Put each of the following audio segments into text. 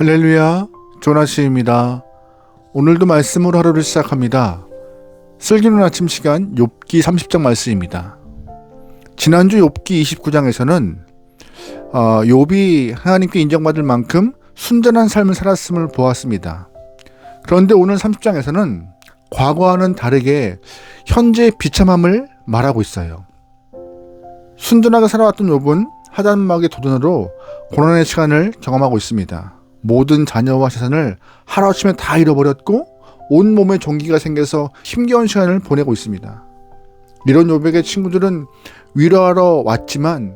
할렐루야, 조나시입니다. 오늘도 말씀으로 하루를 시작합니다. 슬기로운 아침 시간 욥기 30장 말씀입니다. 지난주 욥기 29장에서는 욥이 하나님께 인정받을 만큼 순전한 삶을 살았음을 보았습니다. 그런데 오늘 30장에서는 과거와는 다르게 현재의 비참함을 말하고 있어요. 순전하게 살아왔던 욥은 하단막의 도전으로 고난의 시간을 경험하고 있습니다. 모든 자녀와 재산을 하루아침에 다 잃어버렸고 온몸에 종기가 생겨서 힘겨운 시간을 보내고 있습니다. 이런 욥에게 친구들은 위로하러 왔지만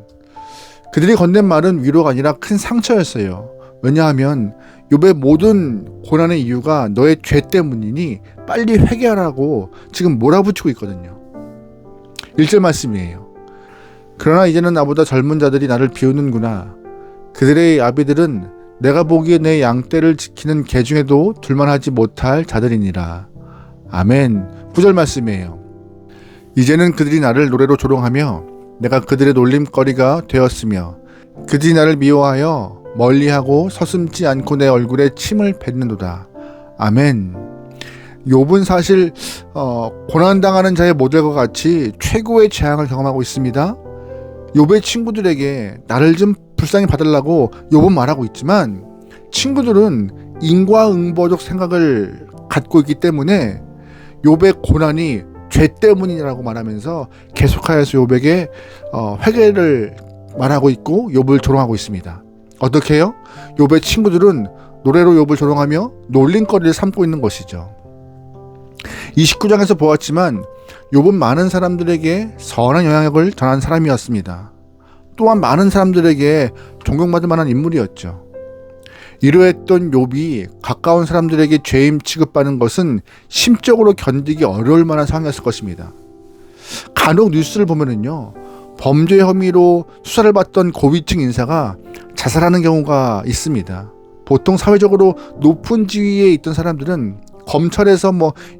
그들이 건넨 말은 위로가 아니라 큰 상처였어요. 왜냐하면 욥의 모든 고난의 이유가 너의 죄 때문이니 빨리 회개하라고 지금 몰아붙이고 있거든요. 1절 말씀이에요. 그러나 이제는 나보다 젊은 자들이 나를 비웃는구나. 그들의 아비들은 내가 보기에 내 양떼를 지키는 개 중에도 둘만하지 못할 자들이니라. 아멘. 9절 말씀이에요. 이제는 그들이 나를 노래로 조롱하며 내가 그들의 놀림거리가 되었으며 그들이 나를 미워하여 멀리하고 서슴지 않고 내 얼굴에 침을 뱉는도다. 아멘. 욥은 사실 고난당하는 자의 모델과 같이 최고의 재앙을 경험하고 있습니다. 욥의 친구들에게 나를 좀 불쌍히 봐달라고 욥은 말하고 있지만 친구들은 인과응보적 생각을 갖고 있기 때문에 욥의 고난이 죄 때문이라고 말하면서 계속하여서 욥에게 회개를 말하고 있고 욥을 조롱하고 있습니다. 어떻게 해요? 욥의 친구들은 노래로 욥을 조롱하며 놀림거리를 삼고 있는 것이죠. 29장에서 보았지만 욥은 많은 사람들에게 선한 영향력을 전한 사람이었습니다. 또한 많은 사람들에게 존경받을 만한 인물이었죠. 이러했던 욥이 가까운 사람들에게 죄인 취급받는 것은 심적으로 견디기 어려울 만한 상황이었을 것입니다. 간혹 뉴스를 보면은요, 범죄 혐의로 수사를 받던 고위층 인사가 자살하는 경우가 있습니다. 보통 사회적으로 높은 지위에 있던 사람들은 검찰에서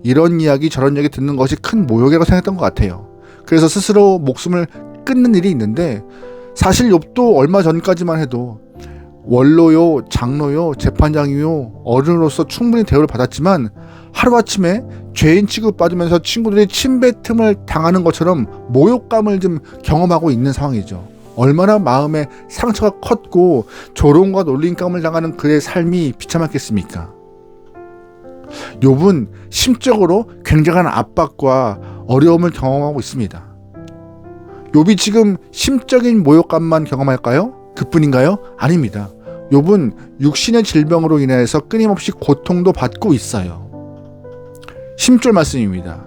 이런 이야기 저런 이야기 듣는 것이 큰 모욕이라고 생각했던 것 같아요. 그래서 스스로 목숨을 끊는 일이 있는데 사실 욥도 얼마 전까지만 해도 원로요, 장로요, 재판장이요, 어른으로서 충분히 대우를 받았지만 하루아침에 죄인 취급받으면서 친구들이 침뱉음을 당하는 것처럼 모욕감을 좀 경험하고 있는 상황이죠. 얼마나 마음에 상처가 컸고 조롱과 놀림감을 당하는 그의 삶이 비참했겠습니까? 욥은 심적으로 굉장한 압박과 어려움을 경험하고 있습니다. 욥이 지금 심적인 모욕감만 경험할까요? 그뿐인가요? 아닙니다. 욥은 육신의 질병으로 인해서 끊임없이 고통도 받고 있어요. 10절 말씀입니다.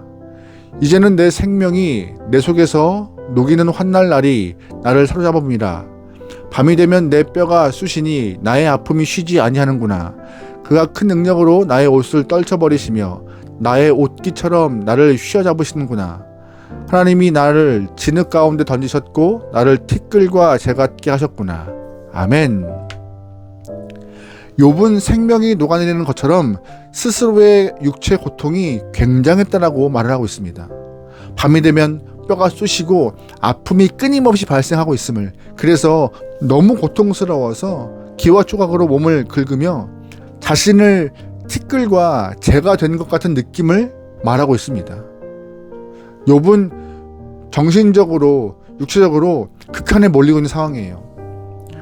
이제는 내 생명이 내 속에서 녹이는 환날 날이 나를 사로잡음이라. 밤이 되면 내 뼈가 쑤시니 나의 아픔이 쉬지 아니하는구나. 그가 큰 능력으로 나의 옷을 떨쳐버리시며 나의 옷깃처럼 나를 휘어잡으시는구나. 하나님이 나를 진흙 가운데 던지셨고 나를 티끌과 재 같게 하셨구나. 아멘. 욥은 생명이 녹아내리는 것처럼 스스로의 육체 고통이 굉장했다라고 말을 하고 있습니다. 밤이 되면 뼈가 쑤시고 아픔이 끊임없이 발생하고 있음을, 그래서 너무 고통스러워서 기와 조각으로 몸을 긁으며 자신을 티끌과 재가 된 것 같은 느낌을 말하고 있습니다. 욥은 정신적으로, 육체적으로 극한에 몰리고 있는 상황이에요.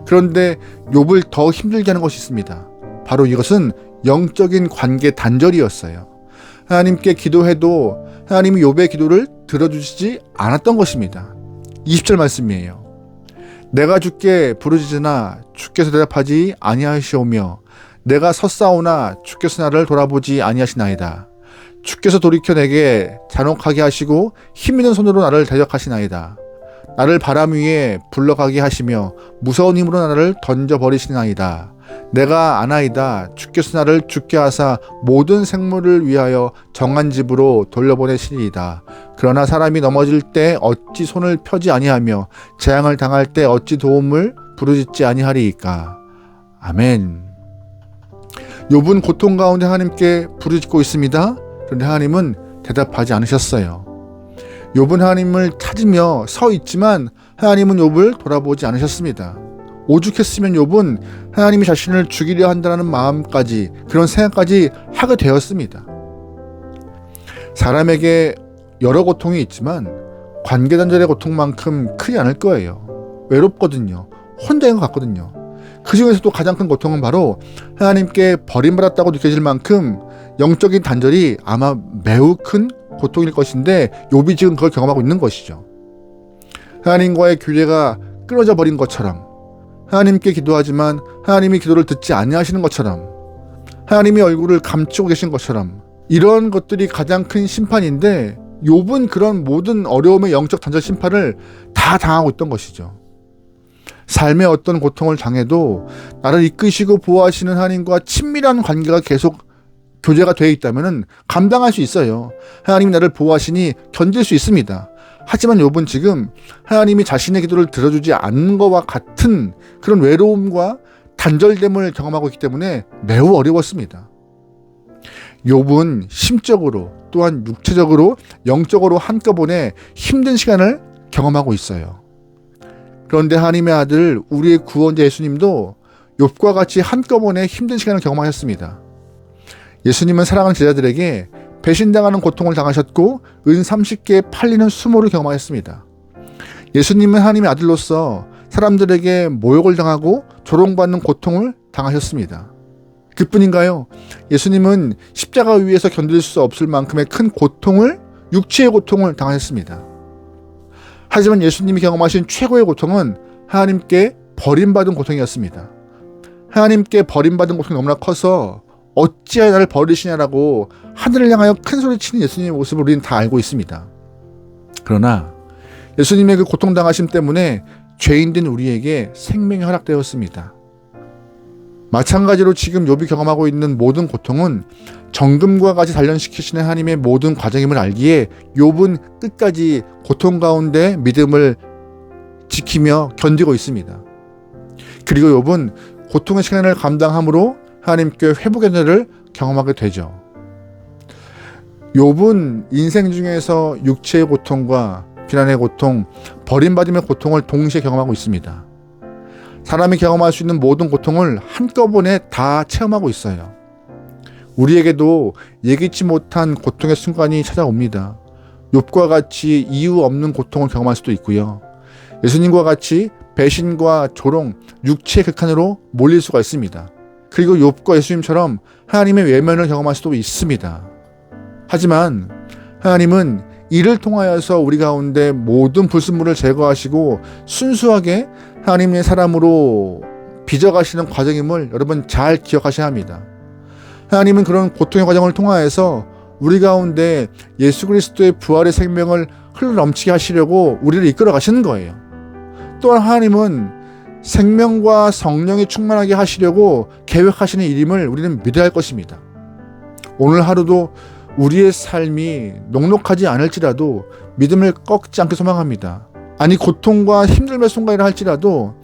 그런데 욥을 더 힘들게 하는 것이 있습니다. 바로 이것은 영적인 관계 단절이었어요. 하나님께 기도해도 하나님이 욥의 기도를 들어주시지 않았던 것입니다. 20절 말씀이에요. 내가 주께 부르짖으나 주께서 대답하지 아니하시오며 내가 섰사오나 주께서 나를 돌아보지 아니하시나이다. 주께서 돌이켜 내게 잔혹하게 하시고 힘있는 손으로 나를 대적하시나이다. 나를 바람 위에 불러가게 하시며 무서운 힘으로 나를 던져버리시나이다. 내가 아나이다. 주께서 나를 죽게 하사 모든 생물을 위하여 정한 집으로 돌려보내시리이다. 그러나 사람이 넘어질 때 어찌 손을 펴지 아니하며 재앙을 당할 때 어찌 도움을 부르짖지 아니하리이까. 아멘. 욥은 고통 가운데 하나님께 부르짖고 있습니다. 그런데 하나님은 대답하지 않으셨어요. 욥은 하나님을 찾으며 서 있지만 하나님은 욥을 돌아보지 않으셨습니다. 오죽했으면 욥은 하나님이 자신을 죽이려 한다는 마음까지, 그런 생각까지 하게 되었습니다. 사람에게 여러 고통이 있지만 관계단절의 고통만큼 크지 않을 거예요. 외롭거든요. 혼자인 것 같거든요. 그 중에서도 가장 큰 고통은 바로 하나님께 버림받았다고 느껴질 만큼 영적인 단절이 아마 매우 큰 고통일 것인데, 욥이 지금 그걸 경험하고 있는 것이죠. 하나님과의 교제가 끊어져 버린 것처럼, 하나님께 기도하지만 하나님이 기도를 듣지 아니하시는 것처럼, 하나님의 얼굴을 감추고 계신 것처럼, 이런 것들이 가장 큰 심판인데 욥은 그런 모든 어려움의 영적 단절 심판을 다 당하고 있던 것이죠. 삶의 어떤 고통을 당해도 나를 이끄시고 보호하시는 하나님과 친밀한 관계가 계속 교제가 되어 있다면 감당할 수 있어요. 하나님이 나를 보호하시니 견딜 수 있습니다. 하지만 욥은 지금 하나님이 자신의 기도를 들어주지 않는 것과 같은 그런 외로움과 단절됨을 경험하고 있기 때문에 매우 어려웠습니다. 욥은 심적으로 또한 육체적으로 영적으로 한꺼번에 힘든 시간을 경험하고 있어요. 그런데 하나님의 아들 우리의 구원자 예수님도 욥과 같이 한꺼번에 힘든 시간을 경험하셨습니다. 예수님은 사랑하는 제자들에게 배신당하는 고통을 당하셨고 은 30개에 팔리는 수모를 경험하셨습니다. 예수님은 하나님의 아들로서 사람들에게 모욕을 당하고 조롱받는 고통을 당하셨습니다. 그뿐인가요? 예수님은 십자가 위에서 견딜 수 없을 만큼의 큰 고통을, 육체의 고통을 당하셨습니다. 하지만 예수님이 경험하신 최고의 고통은 하나님께 버림받은 고통이었습니다. 하나님께 버림받은 고통이 너무나 커서 어찌하여 나를 버리시냐라고 하늘을 향하여 큰 소리치는 예수님의 모습을 우리는 다 알고 있습니다. 그러나 예수님의 그 고통당하심 때문에 죄인된 우리에게 생명이 허락되었습니다. 마찬가지로 지금 욥이 경험하고 있는 모든 고통은 정금과 같이 단련시키시는 하나님의 모든 과정임을 알기에 욥은 끝까지 고통 가운데 믿음을 지키며 견디고 있습니다. 그리고 욥은 고통의 시간을 감당함으로 하나님께 회복의 은혜를 경험하게 되죠. 욥은 인생 중에서 육체의 고통과 비난의 고통, 버림받음의 고통을 동시에 경험하고 있습니다. 사람이 경험할 수 있는 모든 고통을 한꺼번에 다 체험하고 있어요. 우리에게도 예기치 못한 고통의 순간이 찾아옵니다. 욥과 같이 이유 없는 고통을 경험할 수도 있고요. 예수님과 같이 배신과 조롱, 육체의 극한으로 몰릴 수가 있습니다. 그리고 욥과 예수님처럼 하나님의 외면을 경험할 수도 있습니다. 하지만 하나님은 이를 통하여서 우리 가운데 모든 불순물을 제거하시고 순수하게 하나님의 사람으로 빚어가시는 과정임을 여러분 잘 기억하셔야 합니다. 하나님은 그런 고통의 과정을 통하여서 우리 가운데 예수 그리스도의 부활의 생명을 흘러넘치게 하시려고 우리를 이끌어 가시는 거예요. 또한 하나님은 생명과 성령이 충만하게 하시려고 계획하시는 일임을 우리는 믿어야 할 것입니다. 오늘 하루도 우리의 삶이 녹록하지 않을지라도 믿음을 꺾지 않게 소망합니다. 아니 고통과 힘듦의 순간이라 할지라도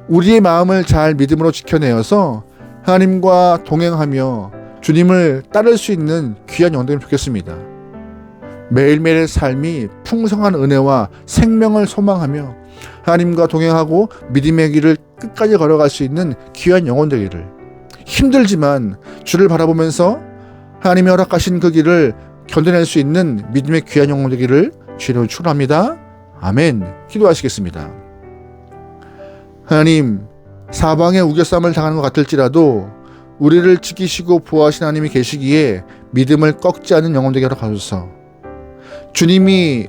우리의 마음을 잘 믿음으로 지켜내어서 하나님과 동행하며 주님을 따를 수 있는 귀한 영혼들이 좋겠습니다. 매일매일의 삶이 풍성한 은혜와 생명을 소망하며 하나님과 동행하고 믿음의 길을 끝까지 걸어갈 수 있는 귀한 영혼 되기를, 힘들지만 주를 바라보면서 하나님이 허락하신 그 길을 견뎌낼 수 있는 믿음의 귀한 영혼 되기를 주로 축원합니다. 아멘. 기도하시겠습니다. 하나님, 사방에 우겨쌈을 당하는 것 같을지라도 우리를 지키시고 보호하신 하나님이 계시기에 믿음을 꺾지 않는 영혼 되게 허락하소서. 주님이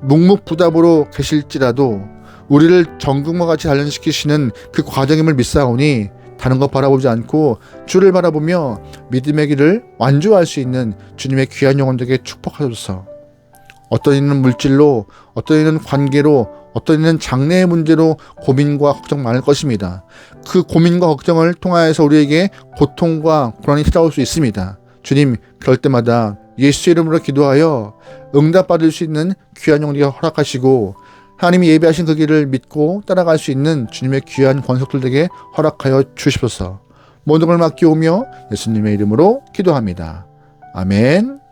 묵묵부답으로 계실지라도 우리를 정금과 같이 단련시키시는 그 과정임을 믿사오니 다른 것 바라보지 않고 주를 바라보며 믿음의 길을 완주할 수 있는 주님의 귀한 영혼들에게 축복하소서. 어떤 이는 물질로, 어떤 이는 관계로, 어떤 이는 장래의 문제로 고민과 걱정 많을 것입니다. 그 고민과 걱정을 통하여서 우리에게 고통과 고난이 찾아올 수 있습니다. 주님, 그럴 때마다 예수 이름으로 기도하여 응답받을 수 있는 귀한 영혼들에게 허락하시고 하나님이 예비하신 그 길을 믿고 따라갈 수 있는 주님의 귀한 권속들에게 허락하여 주시옵소서. 모든 걸 맡기오며 예수님의 이름으로 기도합니다. 아멘.